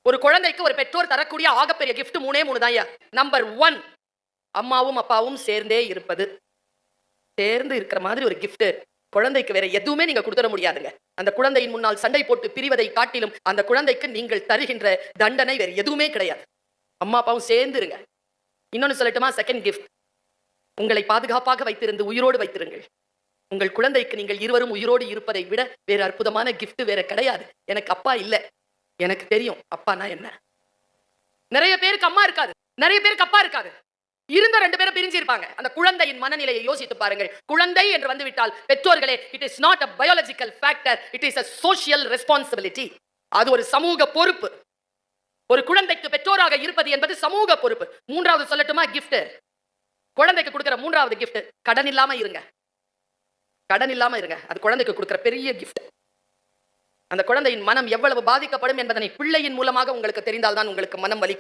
ஒரு குழந்தைக்கு ஒரு பெற்றோர் தரக்கூடிய ஆகப்பெரிய gift மூணே மூணு தான். நம்பர் 1, அம்மாவும் அப்பாவும் சேர்ந்தே இருப்பது. சேர்ந்து இருக்கிற மாதிரி ஒரு gift குழந்தைக்கு வேற எதுவுமே நீங்க கொடுத்துட முடியாதுங்க. அந்த குழந்தையின் முன்னால் சண்டை போட்டு பிரிவதை காட்டிலும் அந்த குழந்தைக்கு நீங்கள் தருகின்ற தண்டனை வேற எதுவுமே கிடையாது. அம்மா அப்பாவும் சேர்ந்து இருங்க. இன்னொன்னு சொல்லட்டுமா? செகண்ட் gift, உங்களை பாதுகாப்பாக வைத்திருந்து உயிரோடு வைத்திருங்கள். உங்கள் குழந்தைக்கு நீங்கள் இருவரும் உயிரோடு இருப்பதை விட வேற அற்புதமான gift வேற கிடையாது. எனக்கு அப்பா இல்ல, எனக்கு தெரியும் அப்பானா என்ன. நிறைய பேருக்கு அம்மா இருக்காது, நிறைய பேருக்கு அப்பா இருக்காது. இருந்த 2 பேரும் பிரிஞ்சு இருப்பாங்க. அந்த குழந்தையின் மனநிலையை யோசித்து பாருங்கள். குழந்தை என்று வந்து விட்டால் பெற்றோர்களே, it is not a biological factor, it is a social responsibility. அது ஒரு சமூக பொறுப்பு. ஒரு குழந்தைக்கு பெற்றோராக இருப்பது என்பது சமூக பொறுப்பு. மூன்றாவது சொல்லட்டுமா gift? குழந்தைக்கு கொடுக்கிற மூன்றாவது gift, கடன் இல்லாம இருங்க. கடன் இல்லாம இருங்க. அது குழந்தைக்கு கொடுக்கிற பெரிய gift. அந்த குழந்தையின் மனம் எவ்வளவு பாதிக்கப்படும் என்பதனை பிள்ளையின் மூலமாக உங்களுக்கு தெரிந்தால்தான் உங்களுக்கு மனம் வலிக்கும்.